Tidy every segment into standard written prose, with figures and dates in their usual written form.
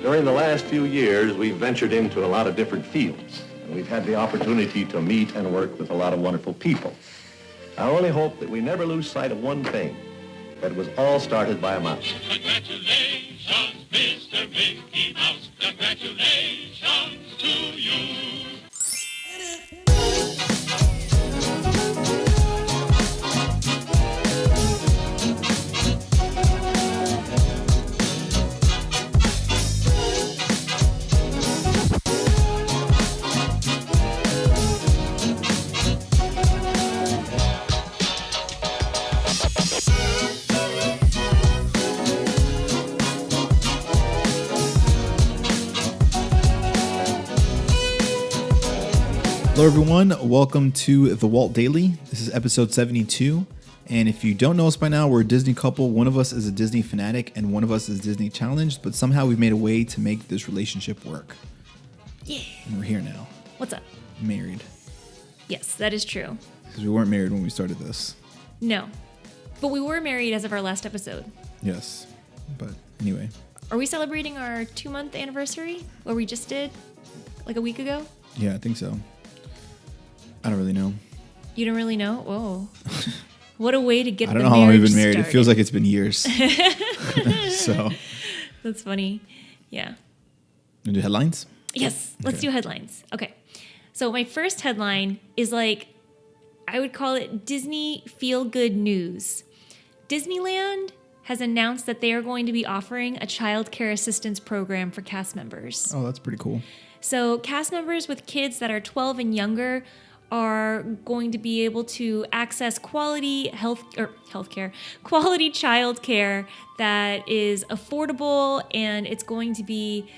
During the last few years, we've ventured into a lot of different fields, and we've had the opportunity to meet and work with a lot of wonderful people. I only hope that we never lose sight of one thing, that it was all started by a mouse. Congratulations, Mr. Mickey Mouse. Congratulations to you. Hello everyone, welcome to the Walt Daily. This is episode 72, and if you don't know us by now, we're a Disney couple. One of us is a Disney fanatic and one of us is Disney challenged, but somehow we've made a way to make this relationship work. Yeah. And we're here now. What's up? Married. Yes, that is true. Because we weren't married when we started this. No. But we were married as of our last episode. Yes, but anyway. Are we celebrating our 2-month anniversary? What we just did? Like a week ago? Yeah, I think so. I don't really know. You don't really know? Whoa. What a way to get the marriage I don't know how long we've been married. started. It feels like it's been years. So. That's funny. Yeah. You do headlines? Yes. Let's do headlines. Okay. So my first headline is like, I would call it Disney feel-good news. Disneyland has announced that they are going to be offering a child care assistance program for cast members. Oh, that's pretty cool. So cast members with kids that are 12 and younger are going to be able to access quality quality child care that is affordable, and it's going to be,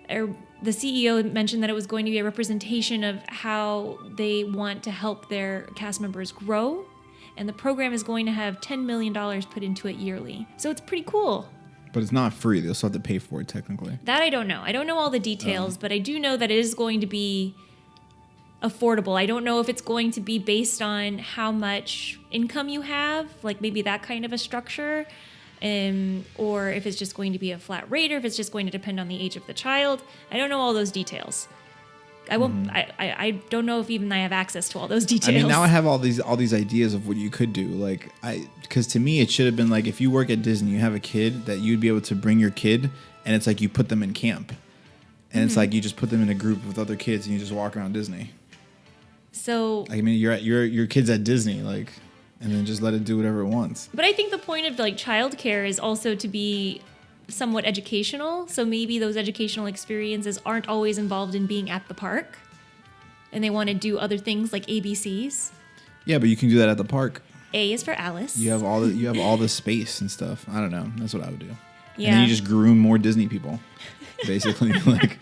the CEO mentioned that it was going to be a representation of how they want to help their cast members grow, and the program is going to have $10 million put into it yearly. So it's pretty cool. But it's not free. They'll still have to pay for it technically. That I don't know. I don't know all the details, but I do know that it is going to be affordable. I don't know if it's going to be based on how much income you have, like maybe that kind of a structure, or if it's just going to be a flat rate, or if it's just going to depend on the age of the child. I don't know all those details. I won't. I don't know if even I have access to all those details. I mean, now I have all these ideas of what you could do. Like, because to me, it should have been like, if you work at Disney, you have a kid, that you'd be able to bring your kid, and it's like you put them in camp, and it's like you just put them in a group with other kids, and you just walk around Disney. So I mean, your kid's at Disney, like, and then just let it do whatever it wants. But I think the point of like childcare is also to be somewhat educational. So maybe those educational experiences aren't always involved in being at the park, and they want to do other things like ABCs. Yeah, but you can do that at the park. A is for Alice. You have all the space and stuff. I don't know. That's what I would do. Yeah. And then you just groom more Disney people, basically. Like.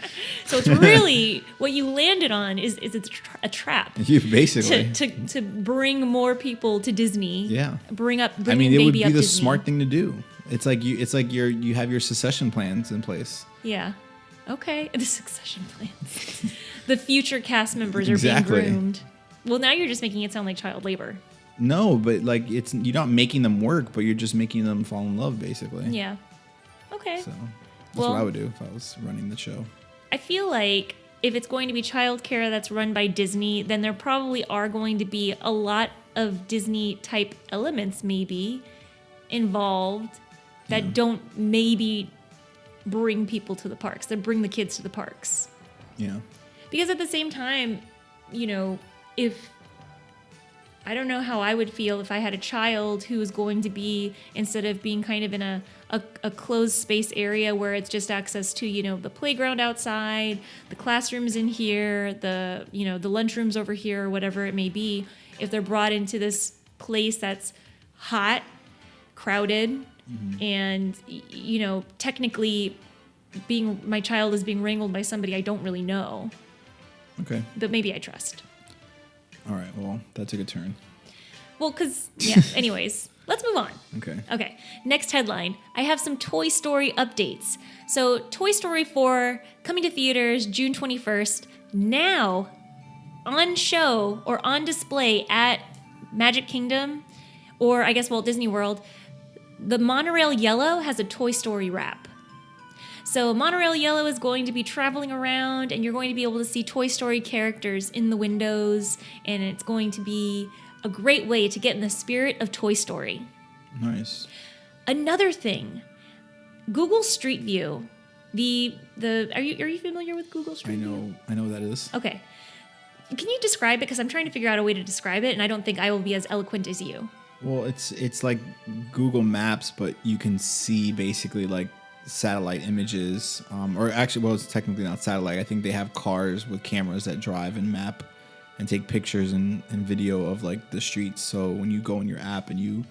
So it's really what you landed on is it's a trap. You basically to bring more people to Disney. Yeah. Bring it would be the smart thing to do. It's like you have your succession plans in place. Yeah. Okay. The succession plans. The future cast members are Exactly. being groomed. Well, now you're just making it sound like child labor. No, but like you're not making them work, but you're just making them fall in love, basically. Yeah. Okay. So that's what I would do if I was running the show. I feel like if it's going to be childcare that's run by Disney, then there probably are going to be a lot of Disney type elements maybe involved that don't maybe bring people to the parks, that bring the kids to the parks. Yeah. Because at the same time, if I don't know how I would feel if I had a child who was going to be, instead of being kind of in a closed space area where it's just access to, the playground outside, the classrooms in here, the lunchrooms over here, or whatever it may be, if they're brought into this place that's hot, crowded, and, technically my child is being wrangled by somebody I don't really know. Okay. But maybe I trust. All right. Well, that took a turn. Well, anyways, let's move on. Okay. Next headline. I have some Toy Story updates. So Toy Story 4 coming to theaters June 21st. Now on show or on display at Magic Kingdom, or I guess Walt Disney World, the monorail yellow has a Toy Story wrap. So Monorail Yellow is going to be traveling around, and you're going to be able to see Toy Story characters in the windows, and it's going to be a great way to get in the spirit of Toy Story. Nice. Another thing, Google Street View. Are you familiar with Google Street View? I know what that is. Okay. Can you describe it? Because I'm trying to figure out a way to describe it, and I don't think I will be as eloquent as you. Well, it's like Google Maps, but you can see basically like satellite images, or actually, well, it's technically not satellite. I think they have cars with cameras that drive and map and take pictures and video of like the streets. So when you go in your app and you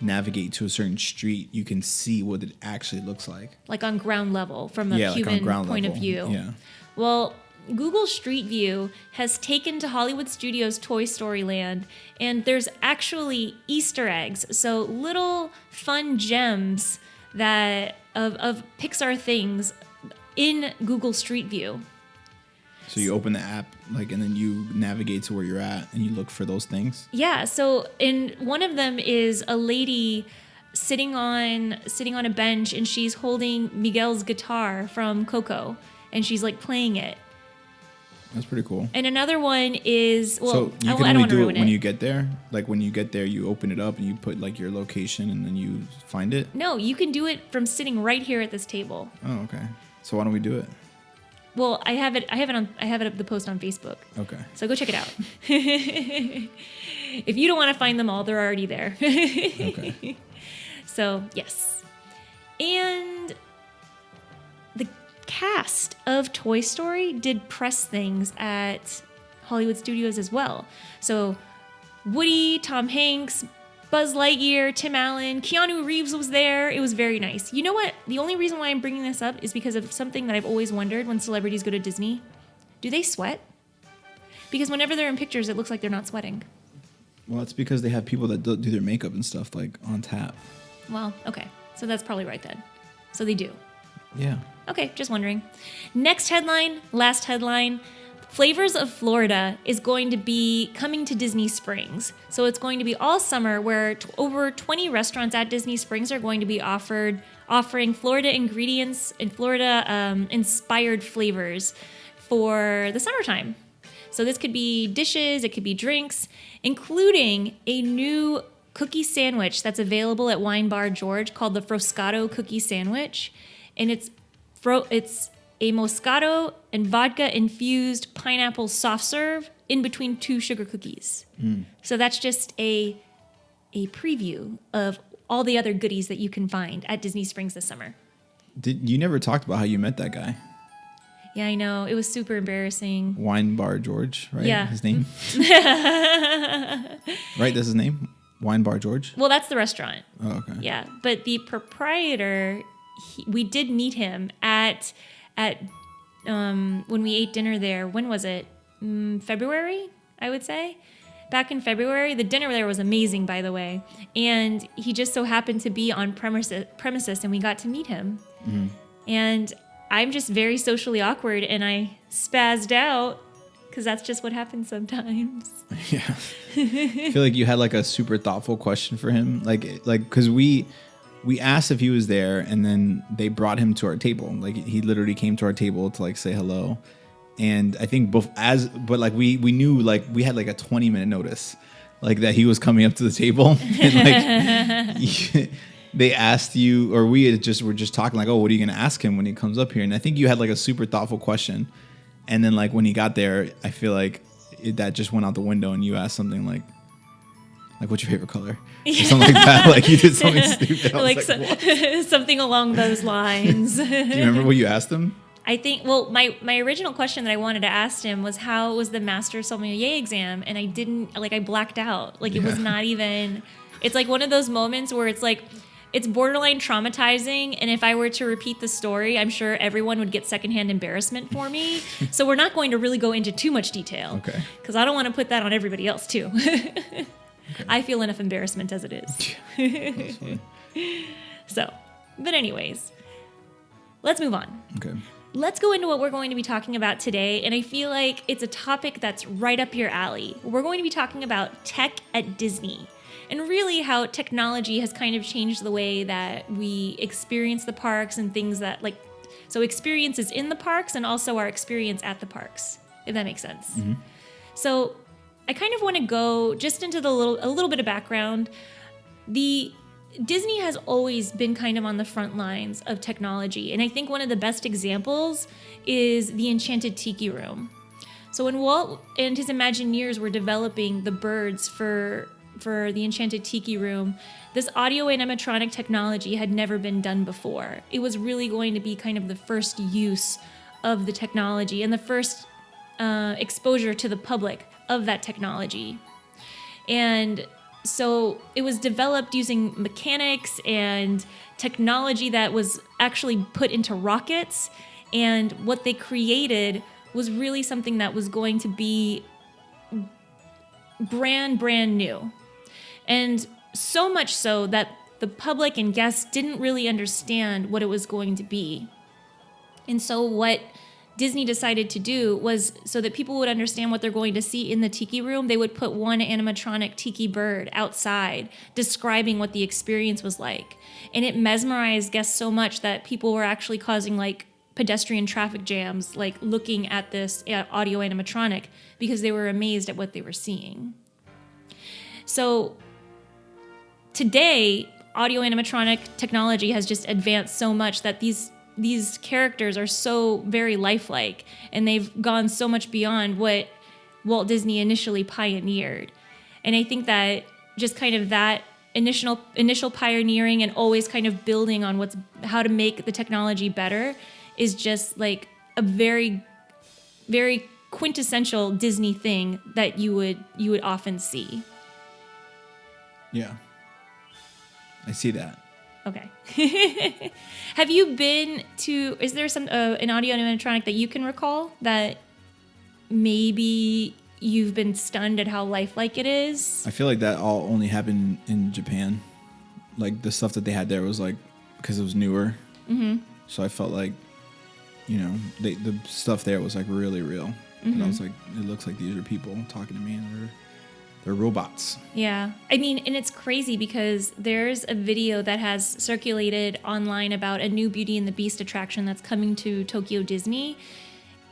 navigate to a certain street, you can see what it actually looks like. Like on ground level, from a human point of view. Yeah. Well, Google Street View has taken to Hollywood Studios' Toy Story Land, and there's actually Easter eggs, so little fun gems that of Pixar things in Google Street View. So you open the app, like, and then you navigate to where you're at, and you look for those things. Yeah. So, in one of them is a lady sitting on a bench, and she's holding Miguel's guitar from Coco, and she's like playing it. That's pretty cool. And another one is, well, so you I can don't only want to do ruin it when it. you get there. Like when you get there, you open it up and you put like your location, and then you find it. No, you can do it from sitting right here at this table. Oh, okay. So why don't we do it? Well, I have it up the post on Facebook. Okay. So go check it out. If you don't want to find them all, they're already there. Okay. So, yes. And the cast of Toy Story did press things at Hollywood Studios as well. So Woody, Tom Hanks, Buzz Lightyear, Tim Allen, Keanu Reeves was there. It was very nice. You know what? The only reason why I'm bringing this up is because of something that I've always wondered when celebrities go to Disney. Do they sweat? Because whenever they're in pictures, it looks like they're not sweating. Well, it's because they have people that do their makeup and stuff like on tap. Well, okay. So that's probably right then. So they do. Yeah. Okay, just wondering. Next headline, last headline. Flavors of Florida is going to be coming to Disney Springs. So it's going to be all summer where over 20 restaurants at Disney Springs are going to be offering Florida ingredients and Florida inspired flavors for the summertime. So this could be dishes, it could be drinks, including a new cookie sandwich that's available at Wine Bar George called the Froscato Cookie Sandwich. And it's a Moscato and vodka infused pineapple soft serve in between two sugar cookies. So that's just a preview of all the other goodies that you can find at Disney Springs this summer. You never talked about how you met that guy? Yeah, I know. It was super embarrassing. Wine Bar George, right? Yeah. His name? Right, that's his name? Wine Bar George? Well, that's the restaurant. Oh, okay. Yeah, but the proprietor, we did meet him at when we ate dinner there. When was it? February, I would say. Back in February. The dinner there was amazing, by the way. And he just so happened to be on premises and we got to meet him. Mm-hmm. And I'm just very socially awkward, and I spazzed out because that's just what happens sometimes. Yeah. I feel like you had like a super thoughtful question for him. Like, because we asked if he was there, and then they brought him to our table. Like, he literally came to our table to like say hello. And I think but like we knew, like we had like a 20-minute notice, like that he was coming up to the table. And like they asked you, or we were just talking like, oh, what are you going to ask him when he comes up here? And I think you had like a super thoughtful question. And then like when he got there, I feel like that just went out the window, and you asked something like what's your favorite color? Or something like that. Like you did something stupid. I was like, what? Something along those lines. Do you remember what you asked him? I think, well, my original question that I wanted to ask him was how was the Master Sommelier exam? And I blacked out. Like, it was not even, it's like one of those moments where it's like, it's borderline traumatizing. And if I were to repeat the story, I'm sure everyone would get secondhand embarrassment for me. So we're not going to really go into too much detail. Okay. Because I don't want to put that on everybody else, too. Okay. I feel enough embarrassment as it is. So, but anyways, let's move on. Okay. Let's go into what we're going to be talking about today, and I feel like it's a topic that's right up your alley. We're going to be talking about tech at Disney, and really how technology has kind of changed the way that we experience the parks and things that, like, So experiences in the parks and also our experience at the parks, if that makes sense. So I kind of want to go just into a little bit of background. Disney has always been kind of on the front lines of technology, and I think one of the best examples is the Enchanted Tiki Room. So when Walt and his Imagineers were developing the birds for the Enchanted Tiki Room, this audio animatronic technology had never been done before. It was really going to be kind of the first use of the technology and the first exposure to the public of that technology. And so it was developed using mechanics and technology that was actually put into rockets. And what they created was really something that was going to be brand new. And so much so that the public and guests didn't really understand what it was going to be. And so what Disney decided to do was, so that people would understand what they're going to see in the Tiki Room, they would put one animatronic tiki bird outside describing what the experience was like. And it mesmerized guests so much that people were actually causing like pedestrian traffic jams, like looking at this audio animatronic because they were amazed at what they were seeing. So today, audio animatronic technology has just advanced so much that these characters are so very lifelike, and they've gone so much beyond what Walt Disney initially pioneered. And I think that just kind of that initial pioneering and always kind of building on how to make the technology better is just like a very, very quintessential Disney thing that you would often see. Yeah. I see that. Okay. Have you been to, is there an audio animatronic that you can recall that maybe you've been stunned at how lifelike it is? I feel like that all only happened in Japan. Like the stuff that they had there was like, because it was newer. Mm-hmm. So I felt like, the stuff there was like really real. Mm-hmm. And I was like, it looks like these are people talking to me, and they're robots. Yeah. I mean, and it's crazy because there's a video that has circulated online about a new Beauty and the Beast attraction that's coming to Tokyo Disney.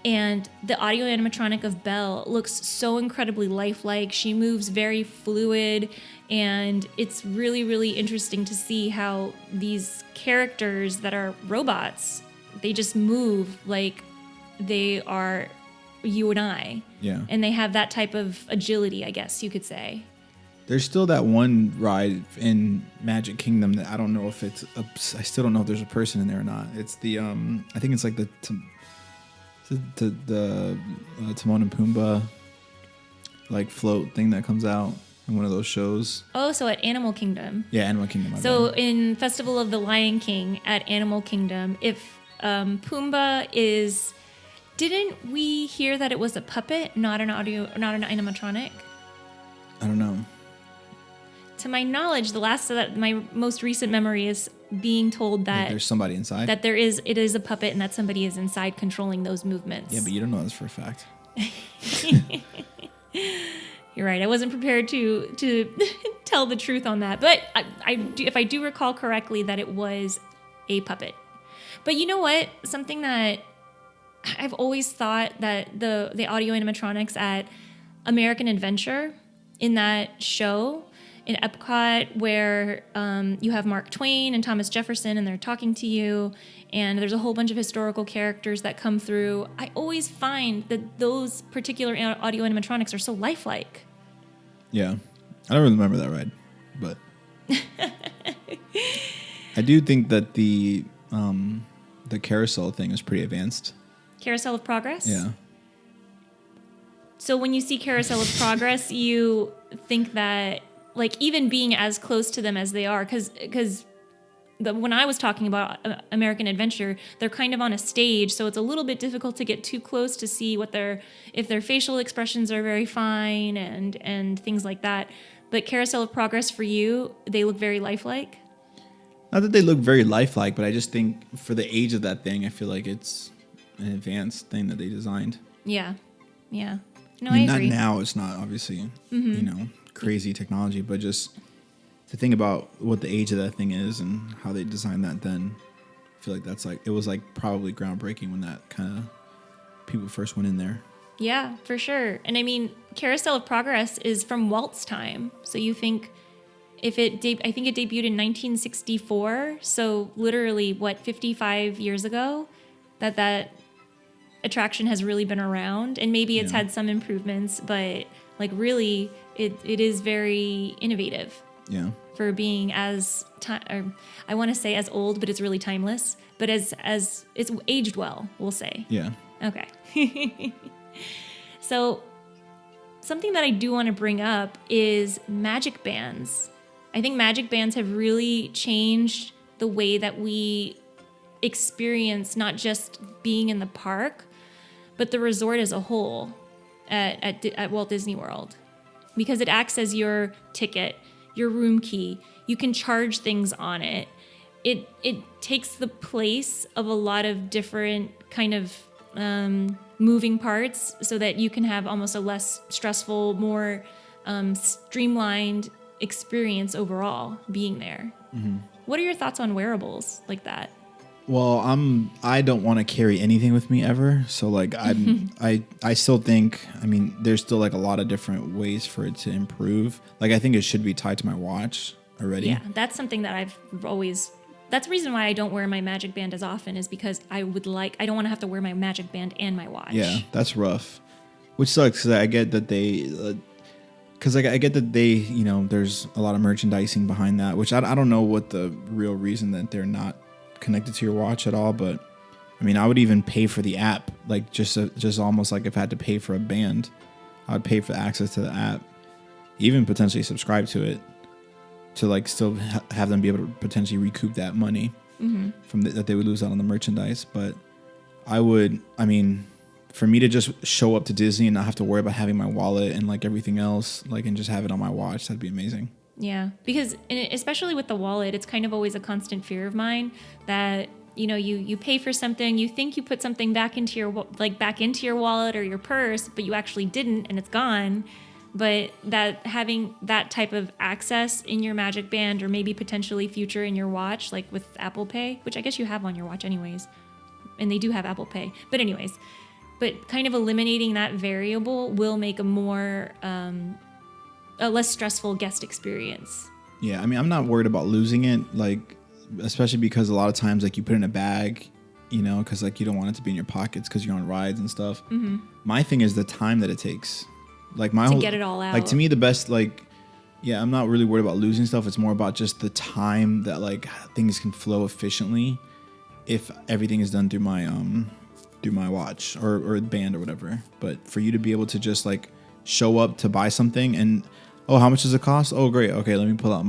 And the audio animatronic of Belle looks so incredibly lifelike. She moves very fluid. And it's really, really interesting to see how these characters that are robots, they just move like they are you and I. Yeah. And they have that type of agility, I guess you could say. There's still that one ride in Magic Kingdom that I don't know if I still don't know if there's a person in there or not. It's the I think it's like the Timon and Pumbaa like float thing that comes out in one of those shows. Oh, so at Animal Kingdom. Yeah, Animal Kingdom. So in Festival of the Lion King at Animal Kingdom, if Pumbaa is, didn't we hear that it was a puppet, not an animatronic? I don't know. To my knowledge, my most recent memory is being told that like there's somebody inside. That it is a puppet, and that somebody is inside controlling those movements. Yeah, but you don't know this for a fact. You're right. I wasn't prepared to tell the truth on that, but if I do recall correctly, that it was a puppet. But you know what? Something that I've always thought that the audio animatronics at American Adventure in that show in Epcot, where you have Mark Twain and Thomas Jefferson, and they're talking to you, and there's a whole bunch of historical characters that come through. I always find that those particular audio animatronics are so lifelike. Yeah. I don't really remember that ride, but I do think that the carousel thing is pretty advanced. Carousel of Progress? Yeah. So when you see Carousel of Progress, you think that, like, even being as close to them as they are, because when I was talking about American Adventure, they're kind of on a stage, so it's a little bit difficult to get too close to see if their facial expressions are very fine and things like that. But Carousel of Progress, for you, they look very lifelike? Not that they look very lifelike, but I just think for the age of that thing, I feel like it's an advanced thing that they designed. Yeah. Yeah. No, I mean, I agree. not now, it's not obviously, crazy technology, but just to think about what the age of that thing is and how they designed that then. I feel like that's like, it was like probably groundbreaking when that kind of people first went in there. Yeah, for sure. And I mean, Carousel of Progress is from Walt's time. So you think if I think it debuted in 1964. So literally, 55 years ago that attraction has really been around. And maybe it's had some improvements, but like really, it is very innovative. Yeah. For being I want to say as old, but it's really timeless. But as it's aged well, we'll say. Yeah. Okay. So something that I do want to bring up is magic bands. I think magic bands have really changed the way that we experience not just being in the park, but the resort as a whole at Walt Disney World, because it acts as your ticket, your room key. You can charge things on it. It takes the place of a lot of different kind of moving parts so that you can have almost a less stressful, more streamlined experience overall being there. Mm-hmm. What are your thoughts on wearables like that? Well, I don't want to carry anything with me ever. So like I still think, I mean, there's still like a lot of different ways for it to improve. Like I think it should be tied to my watch already. Yeah, that's something that that's the reason why I don't wear my Magic Band as often, is because I don't want to have to wear my Magic Band and my watch. Yeah, that's rough. Which sucks because I get that I get that they, you know, there's a lot of merchandising behind that, which I don't know what the real reason that they're not connected to your watch at all. But I mean, I would even pay for the app, like just almost like if I had to pay for a band, I would pay for access to the app, even potentially subscribe to it, to like still have them be able to potentially recoup that money from that they would lose out on the merchandise. But for me to just show up to Disney and not have to worry about having my wallet and like everything else, like, and just have it on my watch, that'd be amazing. Yeah, because especially with the wallet, it's kind of always a constant fear of mine that, you know, you pay for something, you think you put something back into your wallet or your purse, but you actually didn't, and it's gone. But that having that type of access in your Magic Band, or maybe potentially future in your watch, like with Apple Pay, which I guess you have on your watch anyways, and they do have Apple Pay. But anyways, but kind of eliminating that variable will make a less stressful guest experience. Yeah, I mean, I'm not worried about losing it, like, especially because a lot of times, like, you put it in a bag, you know, because, like, you don't want it to be in your pockets because you're on rides and stuff. Mm-hmm. My thing is the time that it takes. Like, get it all out. Like, to me, the best, like, yeah, I'm not really worried about losing stuff. It's more about just the time that, like, things can flow efficiently if everything is done through my watch or band or whatever. But for you to be able to just, like, show up to buy something and, oh, how much does it cost? Oh, great. Okay, let me pull out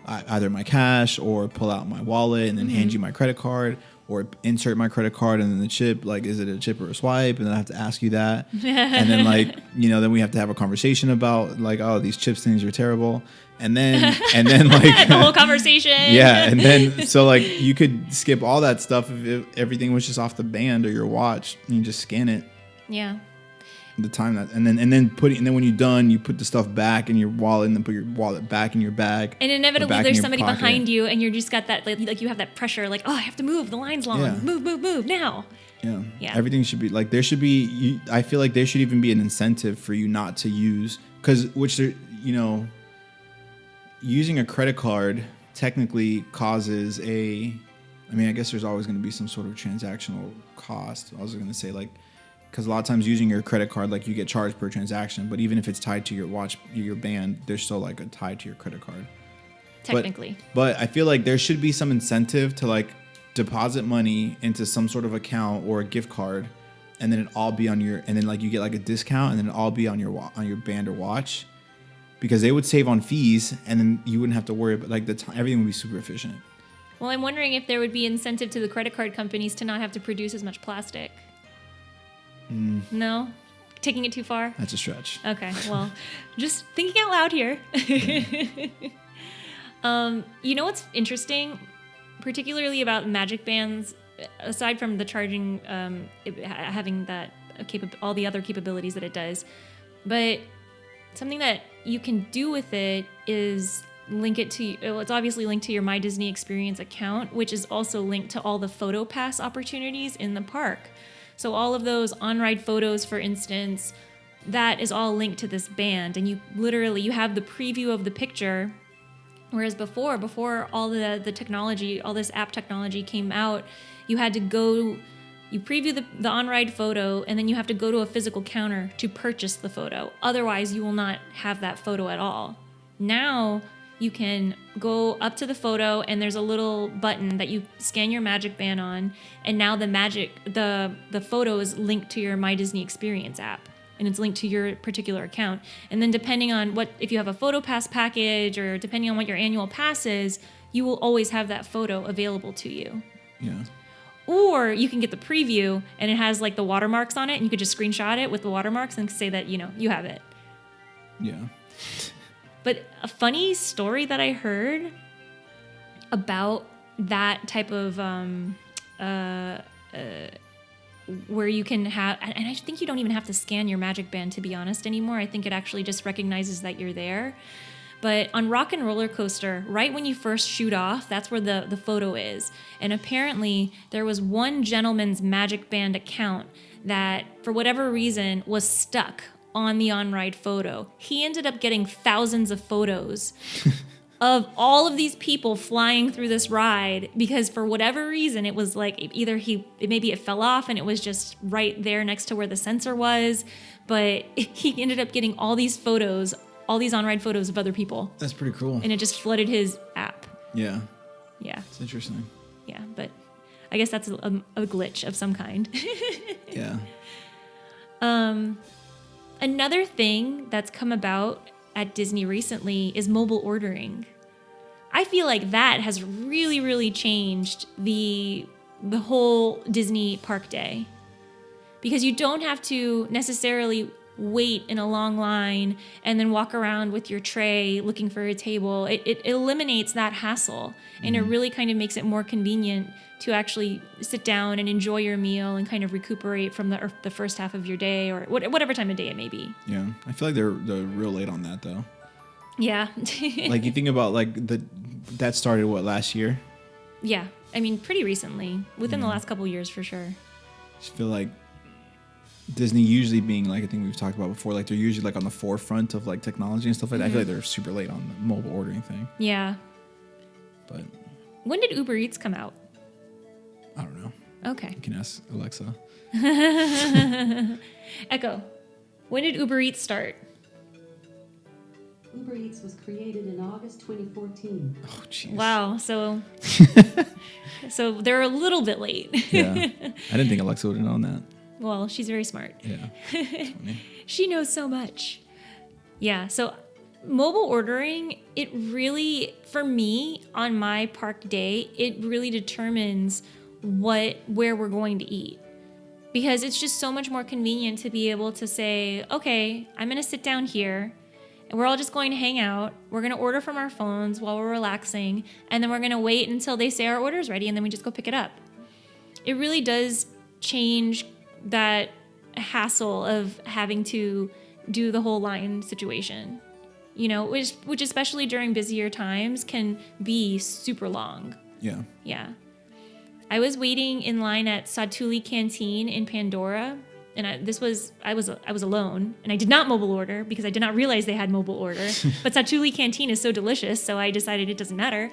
either my cash or pull out my wallet and then hand you my credit card, or insert my credit card and then the chip. Like, is it a chip or a swipe? And then I have to ask you that. And then, like, you know, then we have to have a conversation about, like, oh, these chips things are terrible. And then like the whole conversation. Yeah. And then, so like, you could skip all that stuff if everything was just off the band or your watch and you just scan it. Yeah. The time that, and then when you're done, you put the stuff back in your wallet and then put your wallet back in your bag. And inevitably there's somebody behind you and you're just got that, like you have that pressure, like, oh, I have to move, the line's long. Yeah. Move now. Yeah. Everything should be like, I feel like there should even be an incentive for you not to use, using a credit card technically causes I guess there's always going to be some sort of transactional cost. I was going to say, like, because a lot of times using your credit card, like, you get charged per transaction, but even if it's tied to your watch, your band, there's still like a tie to your credit card. Technically. But I feel like there should be some incentive to, like, deposit money into some sort of account or a gift card, and then it all be on your, and then, like, you get like a discount, and then it all be on your band or watch, because they would save on fees, and then you wouldn't have to worry about, like, the time. Everything would be super efficient. Well, I'm wondering if there would be incentive to the credit card companies to not have to produce as much plastic. No? Taking it too far? That's a stretch. Okay, well, just thinking out loud here. You know what's interesting, particularly about Magic Bands, aside from the charging, having that all the other capabilities that it does, but something that you can do with it is link it to, well, it's obviously linked to your My Disney Experience account, which is also linked to all the photo pass opportunities in the park. So all of those on-ride photos, for instance, that is all linked to this band. And you have the preview of the picture. Whereas before all the technology, all this app technology came out, you had to go, you preview the on-ride photo, and then you have to go to a physical counter to purchase the photo. Otherwise, you will not have that photo at all. Now, you can go up to the photo, and there's a little button that you scan your Magic Band on, and now the photo is linked to your My Disney Experience app. And it's linked to your particular account. And then depending on if you have a photo pass package, or depending on what your annual pass is, you will always have that photo available to you. Yeah. Or you can get the preview and it has like the watermarks on it, and you could just screenshot it with the watermarks and say that, you have it. Yeah. But a funny story that I heard about that type of where you can have, and I think you don't even have to scan your Magic Band, to be honest, anymore. I think it actually just recognizes that you're there. But on Rock and Roller Coaster, right when you first shoot off, that's where the photo is. And apparently there was one gentleman's Magic Band account that, for whatever reason, was stuck on the on-ride photo. He ended up getting thousands of photos of all of these people flying through this ride, because for whatever reason, it was like maybe it fell off and it was just right there next to where the sensor was. But he ended up getting all these photos, all these on-ride photos of other people. That's pretty cool. And it just flooded his app. Yeah. Yeah. It's interesting. Yeah, but I guess that's a glitch of some kind. Yeah. Another thing that's come about at Disney recently is mobile ordering. I feel like that has really, really changed the whole Disney park day, because you don't have to necessarily wait in a long line and then walk around with your tray looking for a table. It eliminates that hassle, and it really kind of makes it more convenient to actually sit down and enjoy your meal and kind of recuperate from the first half of your day, or whatever time of day it may be. Yeah. I feel like they're real late on that, though. Yeah. Like, you think about that started last year? Yeah. I mean, pretty recently, within the last couple of years for sure. I just feel like Disney usually being, like, I think we've talked about before, like, they're usually like on the forefront of like technology and stuff like that. I feel like they're super late on the mobile ordering thing. Yeah. But when did Uber Eats come out? I don't know. Okay. You can ask Alexa. Echo, when did Uber Eats start? Uber Eats was created in August 2014. Oh, jeez. Wow. So they're a little bit late. Yeah. I didn't think Alexa would have known that. Well, she's very smart. Yeah. That's funny. She knows so much. Yeah. So mobile ordering, it really, for me, on my park day, it really determines where we're going to eat. Because it's just so much more convenient to be able to say, okay, I'm going to sit down here, and we're all just going to hang out. We're going to order from our phones while we're relaxing, and then we're going to wait until they say our order's ready, and then we just go pick it up. It really does change that hassle of having to do the whole line situation, which especially during busier times can be super long. Yeah. Yeah. I was waiting in line at Satuli Canteen in Pandora, and I was alone, and I did not mobile order because I did not realize they had mobile order. But Satuli Canteen is so delicious, so I decided it doesn't matter.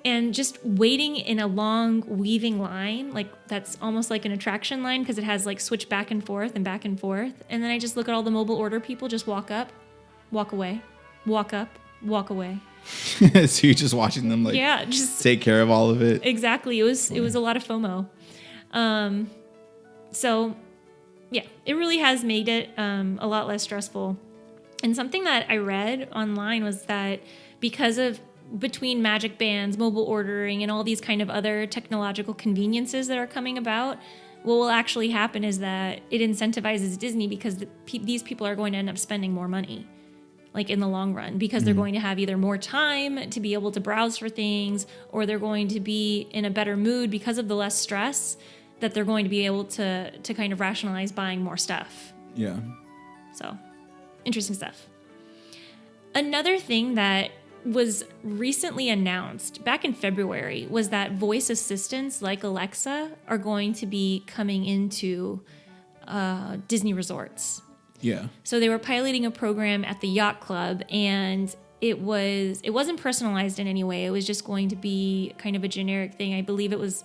And just waiting in a long weaving line, like that's almost like an attraction line, because it has like switch back and forth. And then I just look at all the mobile order people just walk up, walk away, walk up, walk away. So you're just watching them just take care of all of it. Exactly. It was a lot of FOMO. So yeah, it really has made it a lot less stressful. And something that I read online was that because of between Magic Bands, mobile ordering, and all these kind of other technological conveniences that are coming about, what will actually happen is that it incentivizes Disney, because these people are going to end up spending more money, like in the long run, because they're going to have either more time to be able to browse for things, or they're going to be in a better mood because of the less stress, that they're going to be able to kind of rationalize buying more stuff. Yeah. So, interesting stuff. Another thing that was recently announced back in February was that voice assistants like Alexa are going to be coming into Disney resorts. Yeah. So they were piloting a program at the yacht club, and it wasn't personalized in any way. It was just going to be kind of a generic thing. I believe it was,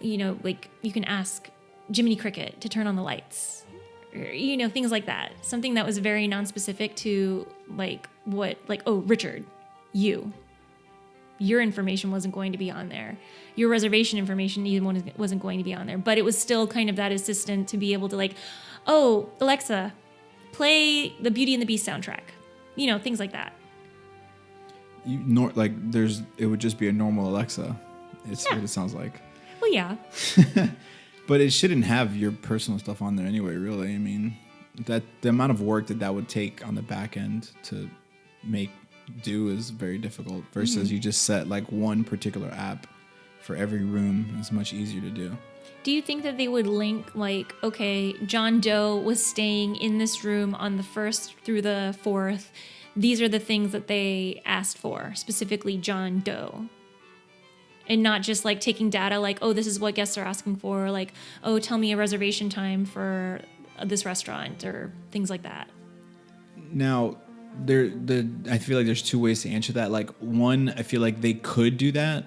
like you can ask Jiminy Cricket to turn on the lights, or, things like that. Something that was very non-specific to Richard, your information wasn't going to be on there. Your reservation information even wasn't going to be on there. But it was still kind of that assistant to be able to Alexa, play the Beauty and the Beast soundtrack. Things like that. It would just be a normal Alexa. It's what it sounds like. Well, yeah. But it shouldn't have your personal stuff on there anyway, really. I mean, the amount of work that would take on the back end to do is very difficult versus you just set one particular app for every room. It's much easier to do. Do you think that they would link okay, John Doe was staying in this room on the 1st through the 4th. These are the things that they asked for, specifically John Doe. And not just taking data this is what guests are asking for, tell me a reservation time for this restaurant or things like that. Now, I feel like there's two ways to answer that. One, I feel like they could do that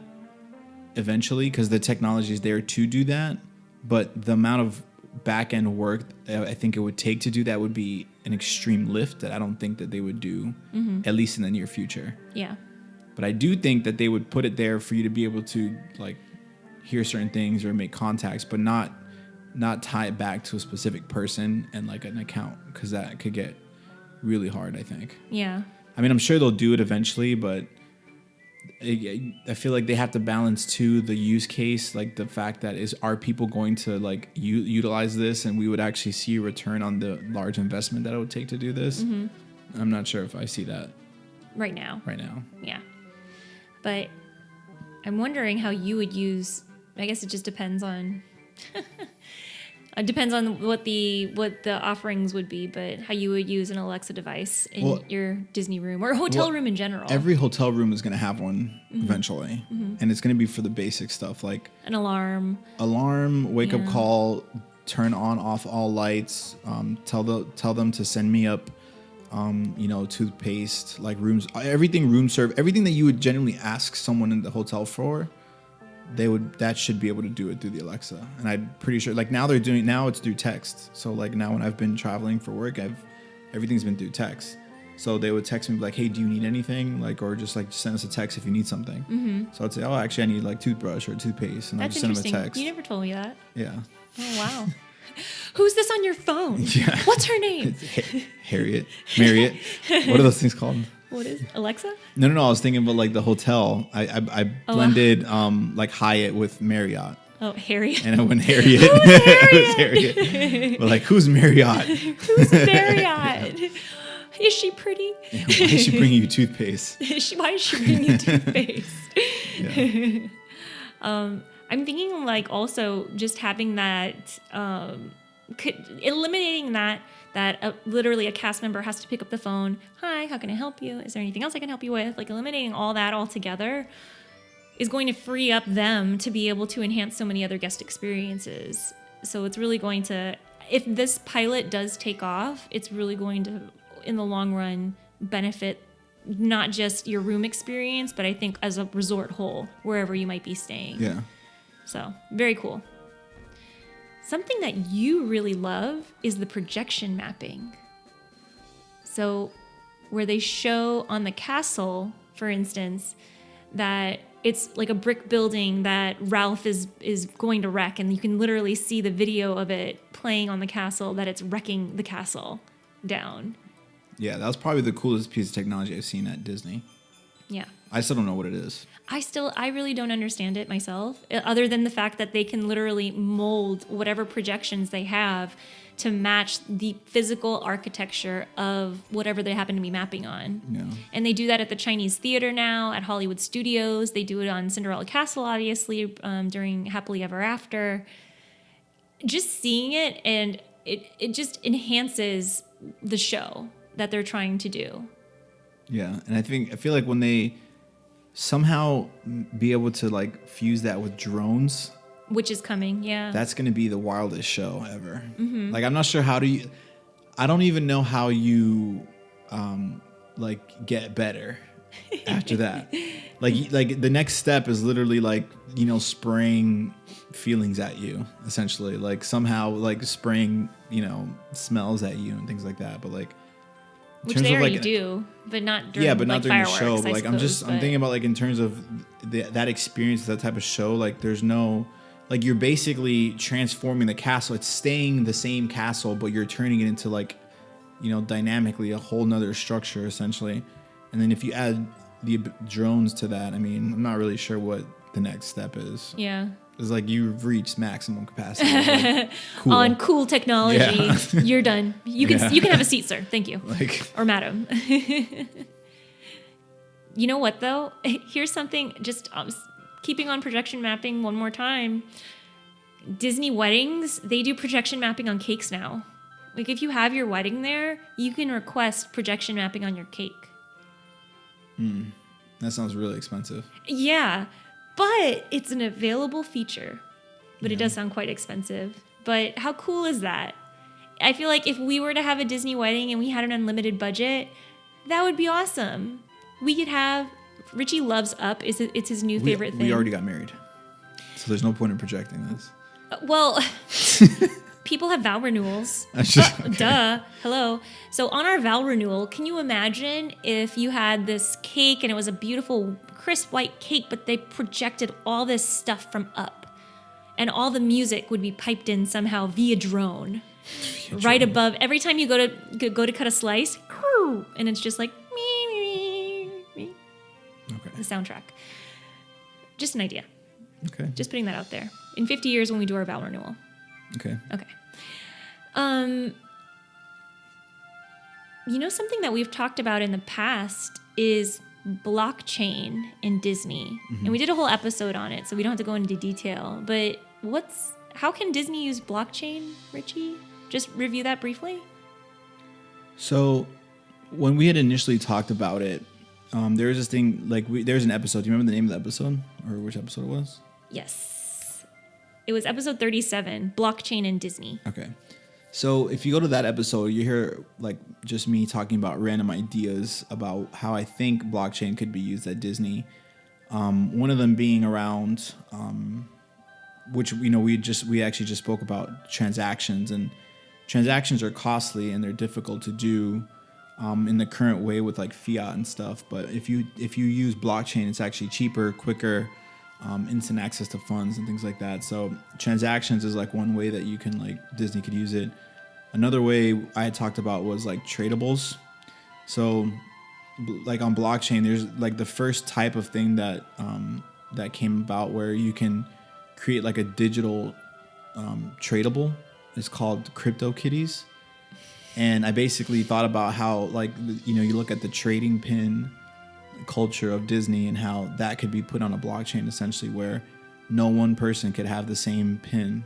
eventually because the technology is there to do that. But the amount of back end work I think it would take to do that would be an extreme lift that I don't think that they would do, at least in the near future. Yeah. But I do think that they would put it there for you to be able to hear certain things or make contacts, but not tie it back to a specific person and an account, because that could get really hard, I think. Yeah. I mean, I'm sure they'll do it eventually, but I feel like they have to balance too the use case, the fact that are people going to utilize this, and we would actually see a return on the large investment that it would take to do this. I'm not sure if I see that right now. Yeah. But I'm wondering how you would use, I guess it just depends on it depends on what the offerings would be, but how you would use an Alexa device in your Disney room or hotel room in general. Every hotel room is going to have one eventually, and it's going to be for the basic stuff like an alarm, wake up call, turn on off all lights, tell them to send me up toothpaste, rooms, everything room serve, everything that you would generally ask someone in the hotel for, that should be able to do it through the Alexa. And I'm pretty sure now it's through text. So now when I've been traveling for work, everything's been through text. So they would text me hey, do you need anything? Or just send us a text if you need something. So I'd say, oh, actually I need toothbrush or toothpaste. And I'd just send them a text. You never told me that. Yeah. Oh, wow. Who's this on your phone? Yeah. What's her name? Harriet. Marriott. What are those things called? What is Alexa? No. I was thinking about the hotel. I blended Hyatt with Marriott. Oh, Harriet. And I went Harriet. It was Harriet. But who's Marriott? Who's Marriott? Is she pretty? Yeah, why is she bringing you toothpaste? Why is she bringing you toothpaste? Yeah. I'm thinking also just having that, eliminating that literally a cast member has to pick up the phone. Hi, how can I help you? Is there anything else I can help you with? Eliminating all that altogether is going to free up them to be able to enhance so many other guest experiences. So it's really going to, if this pilot does take off, it's really going to, in the long run, benefit not just your room experience, but I think as a resort whole, wherever you might be staying. Yeah. So, very cool. Something that you really love is the projection mapping. So, where they show on the castle, for instance, that it's a brick building that Ralph is going to wreck, and you can literally see the video of it playing on the castle, that it's wrecking the castle down. Yeah, that was probably the coolest piece of technology I've seen at Disney. Yeah. I still don't know what it is. I really don't understand it myself, other than the fact that they can literally mold whatever projections they have to match the physical architecture of whatever they happen to be mapping on. Yeah. And they do that at the Chinese Theater now, at Hollywood Studios. They do it on Cinderella Castle, obviously, during Happily Ever After. Just seeing it, and it just enhances the show that they're trying to do. Yeah, and I feel like when they somehow be able to like fuse that with drones. Which is coming, yeah. That's going to be the wildest show ever. Like, I'm not sure I don't even know how you, like, get better after that. Like the next step is literally like, spraying feelings at you, essentially. Like, somehow, like, spraying, smells at you and things like that. But, like, which they already do, but not during, but not like, during the fireworks, show. But, like, I'm thinking about, like, in terms of that experience, that type of show, like, there's no... Like, you're basically transforming the castle. It's staying the same castle, but you're turning it into, like, dynamically a whole nother structure, essentially. And then if you add the drones to that, I mean, I'm not really sure what the next step is. Yeah. It's like you've reached maximum capacity. Like, cool. On cool technology, Yeah. You're done. You can have a seat, sir. Thank you. Like, or madam. You know what, though? Here's something, just keeping on projection mapping one more time. Disney weddings, they do projection mapping on cakes now. Like, if you have your wedding there, you can request projection mapping on your cake. that sounds really expensive. Yeah, but it's an available feature. But it does sound quite expensive. But how cool is that? I feel like if we were to have a Disney wedding and we had an unlimited budget, that would be awesome. We could have... Richie loves Up. It's his new favorite thing. We already got married. So there's no point in projecting this. Well, people have vow renewals. Duh. Hello. So on our vow renewal, can you imagine if you had this cake and it was a beautiful, crisp white cake, but they projected all this stuff from Up, and all the music would be piped in somehow via drone, right above. Every time you go to cut a slice, and it's just like the soundtrack. Just an idea. Okay. Just putting that out there. In 50 years when we do our vow renewal. Okay. Something that we've talked about in the past is blockchain in Disney. And we did a whole episode on it, so we don't have to go into detail. But how can Disney use blockchain, Richie? Just review that briefly. So when we had initially talked about it, there was this thing, like, there's an episode. Do you remember the name of the episode, or which episode it was? Yes. It was episode 37, Blockchain in Disney. Okay. So if you go to that episode, you hear, like, just me talking about random ideas about how I think blockchain could be used at Disney. One of them being around, which, we actually just spoke about transactions, and transactions are costly and they're difficult to do in the current way with, like, fiat and stuff. But if you use blockchain, it's actually cheaper, quicker, instant access to funds and things like that. So transactions is like one way that you can, like, Disney could use it. Another way I had talked about was, like, tradables. So, like, on blockchain, there's, like, the first type of thing that came about where you can create, like, a digital tradable. It's called CryptoKitties. And I basically thought about how, like, you look at the trading pin culture of Disney and how that could be put on a blockchain, essentially, where no one person could have the same pin,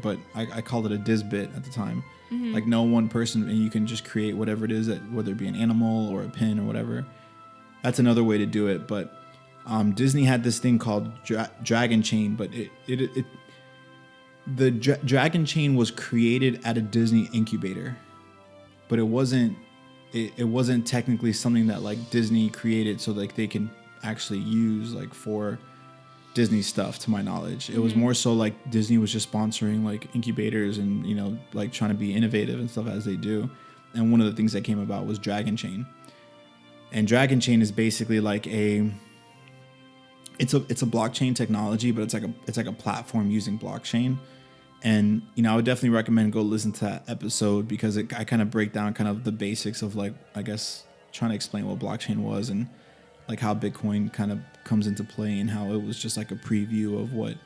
but I called it a Disbit at the time. Like, no one person, and you can just create whatever it is, whether it be an animal or a pin or whatever. That's another way to do it. But Disney had this thing called Dragon Chain, but the Dragon Chain was created at a Disney incubator, but it wasn't technically something that, like, Disney created so, like, they can actually use, like, for Disney stuff, to my knowledge. It was more so like Disney was just sponsoring, like, incubators and, like, trying to be innovative and stuff as they do. And one of the things that came about was Dragon Chain. And Dragon Chain is basically like it's a blockchain technology, but it's like a platform using blockchain. And, I would definitely recommend go listen to that episode, because I kind of break down kind of the basics of, like, I guess, trying to explain what blockchain was and, like, how Bitcoin kind of comes into play and how it was just like a preview of it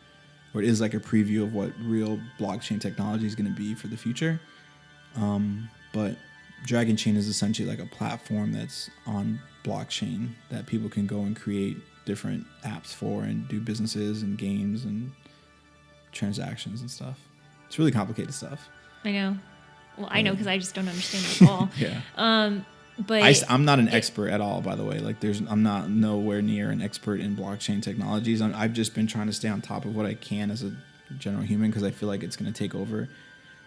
is like a preview of what real blockchain technology is going to be for the future. But Dragon Chain is essentially like a platform that's on blockchain that people can go and create different apps for and do businesses and games and transactions and stuff. It's really complicated stuff. I know. Well, I know because I just don't understand it at all. Yeah. But I'm not an expert at all, by the way. Like, I'm not nowhere near an expert in blockchain technologies. I've just been trying to stay on top of what I can as a general human, because I feel like it's going to take over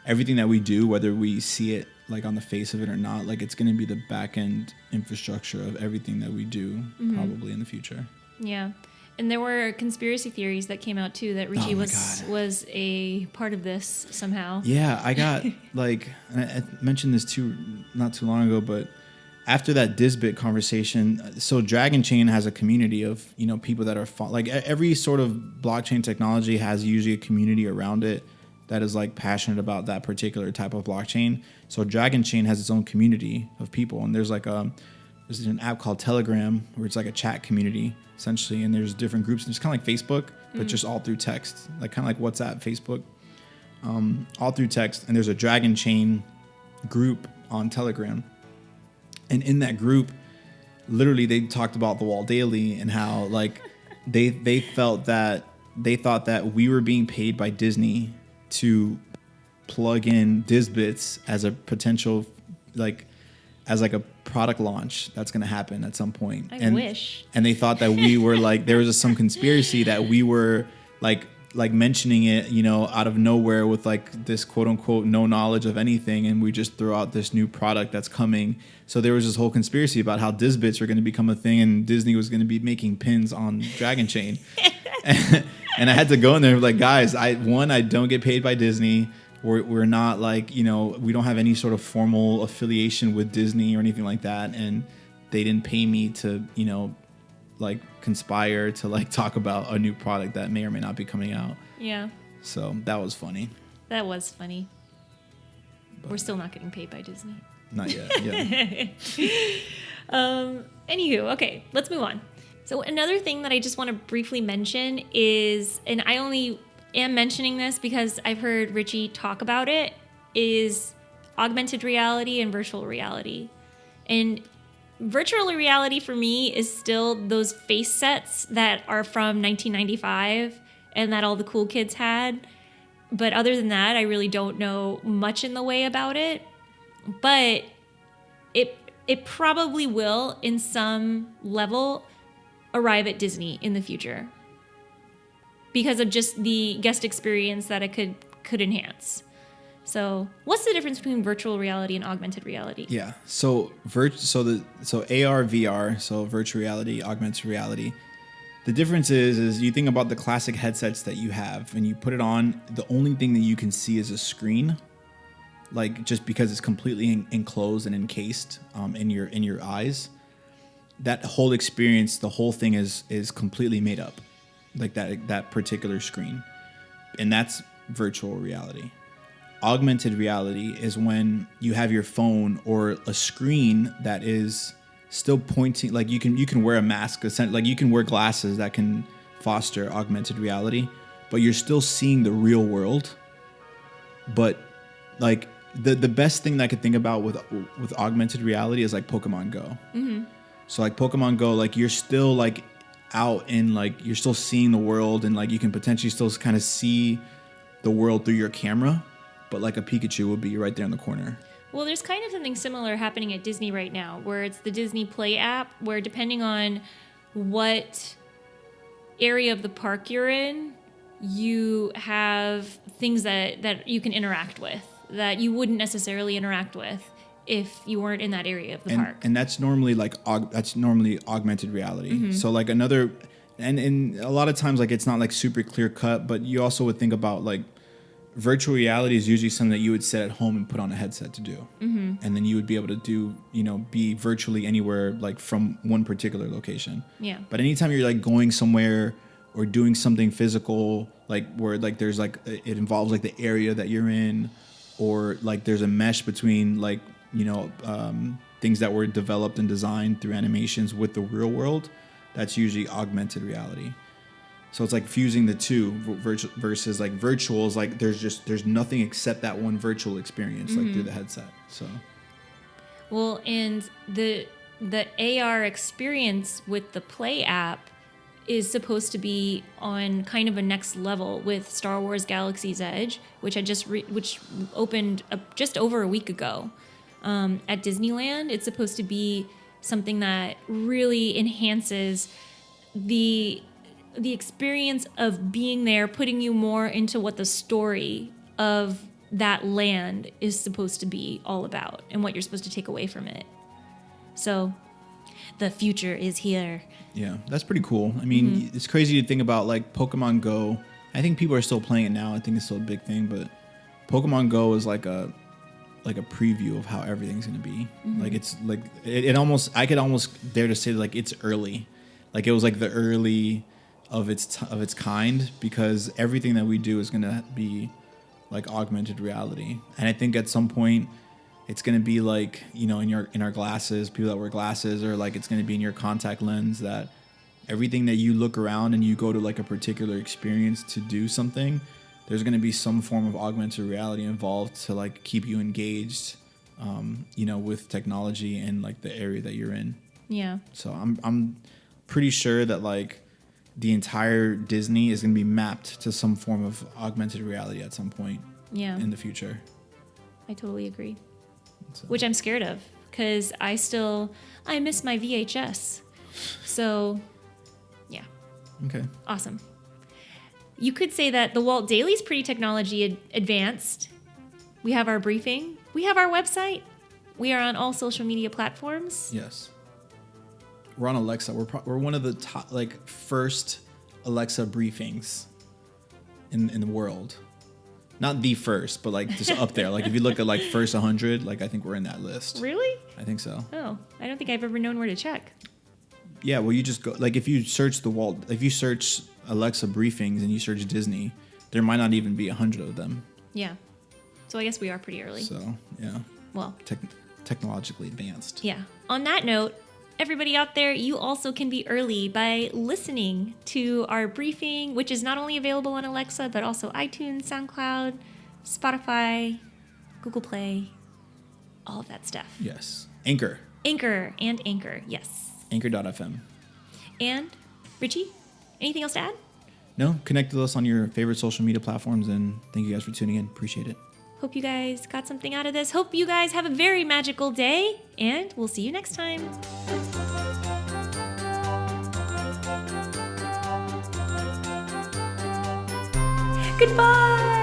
everything that we do, whether we see it like on the face of it or not. Like, it's going to be the back end infrastructure of everything that we do, probably in the future. Yeah. And there were conspiracy theories that came out too that Richie was a part of this somehow. Yeah, I got like, and I mentioned this too not too long ago, but after that Disbit conversation, so Dragon Chain has a community of, people that are like, every sort of blockchain technology has usually a community around it that is like passionate about that particular type of blockchain. So Dragon Chain has its own community of people, and there's an app called Telegram where it's like a chat community essentially, and there's different groups. It's kind of like Facebook, but just all through text, like kind of like WhatsApp, Facebook, all through text. And there's a Dragon Chain group on Telegram. And in that group, literally, they talked about the Walt Daily and how like they thought that we were being paid by Disney to plug in Disbits as a potential, as a product launch that's going to happen at some point. I wish. And they thought that we were like, there was some conspiracy that we were like mentioning it, out of nowhere with like this quote unquote no knowledge of anything, and we just throw out this new product that's coming. So there was this whole conspiracy about how Disbits are going to become a thing, and Disney was going to be making pins on Dragon Chain. And I had to go in there like, guys, I don't get paid by Disney. We're not like, we don't have any sort of formal affiliation with Disney or anything like that, and they didn't pay me to, like conspire to like talk about a new product that may or may not be coming out. Yeah. So that was funny. That was funny. But we're still not getting paid by Disney. Not yet. Yeah. Anywho, okay, let's move on. So another thing that I just want to briefly mention is, and I only am mentioning this because I've heard Richie talk about it, is augmented reality and virtual reality. And virtual reality for me is still those face sets that are from 1995 and that all the cool kids had. But other than that, I really don't know much in the way about it. But it probably will, in some level, arrive at Disney in the future because of just the guest experience that it could enhance. So what's the difference between virtual reality and augmented reality? Yeah. So AR, VR, so virtual reality, augmented reality. The difference is you think about the classic headsets that you have and you put it on, the only thing that you can see is a screen, like just because it's completely enclosed and encased in your eyes. That whole experience, the whole thing is completely made up, like that particular screen. And that's virtual reality. Augmented reality is when you have your phone or a screen that is still pointing, like you can wear a mask, like you can wear glasses that can foster augmented reality, but you're still seeing the real world. But like the best thing that I could think about with augmented reality is like Pokemon Go. Mm-hmm. So like Pokemon Go, like you're still like out in, like you're still seeing the world, and like you can potentially still kind of see the world through your camera, but like a Pikachu would be right there in the corner. Well, there's kind of something similar happening at Disney right now, where it's the Disney Play app, where depending on what area of the park you're in, you have things that you can interact with that you wouldn't necessarily interact with if you weren't in that area of the park. And that's normally augmented reality. Mm-hmm. So like another, and a lot of times like it's not like super clear cut, but you also would think about like virtual reality is usually something that you would sit at home and put on a headset to do. Mm-hmm. And then you would be able to do, be virtually anywhere, like from one particular location. Yeah. But anytime you're like going somewhere or doing something physical, like where like there's like, it involves like the area that you're in, or like there's a mesh between like, things that were developed and designed through animations with the real world, that's usually augmented reality. So it's like fusing the two versus like virtual is like there's nothing except that one virtual experience, like through the headset. So, well, and the AR experience with the Play app is supposed to be on kind of a next level with Star Wars Galaxy's Edge, which opened just over a week ago. at Disneyland. It's supposed to be something that really enhances the experience of being there, putting you more into what the story of that land is supposed to be all about and what you're supposed to take away from it. So the future is here. Yeah, that's pretty cool. I mean, it's crazy to think about like Pokemon Go. I think people are still playing it now. I think it's still a big thing, but Pokemon Go is like a preview of how everything's going to be. Like it's like it almost, I could almost dare to say like it's early. Like it was like the early of its kind, because everything that we do is going to be like augmented reality. And I think at some point it's going to be like, you know, in our glasses, people that wear glasses, or like it's going to be in your contact lens, that everything that you look around and you go to like a particular experience to do something, there's going to be some form of augmented reality involved to like keep you engaged, you know, with technology and like the area that you're in. Yeah. So I'm pretty sure that like the entire Disney is going to be mapped to some form of augmented reality at some point in the future. I totally agree. So. Which I'm scared of, because I miss my VHS. So, yeah. Okay. Awesome. You could say that the Walt Daily is pretty technology advanced. We have our briefing. We have our website. We are on all social media platforms. Yes. We're on Alexa. We're one of the top, like, first Alexa briefings in the world. Not the first, but like just up there. Like if you look at like first 100, like I think we're in that list. Really? I think so. Oh, I don't think I've ever known where to check. Yeah, well, you just go, like if you search Alexa briefings and you search Disney, there might not even be 100 of them. Yeah. So I guess we are pretty early. So, yeah. Well. Technologically advanced. Yeah. On that note, everybody out there, you also can be early by listening to our briefing, which is not only available on Alexa, but also iTunes, SoundCloud, Spotify, Google Play, all of that stuff. Yes. Anchor, yes. Anchor.fm. And, Richie, anything else to add? No, connect with us on your favorite social media platforms, and thank you guys for tuning in. Appreciate it. Hope you guys got something out of this. Hope you guys have a very magical day, and we'll see you next time. Goodbye.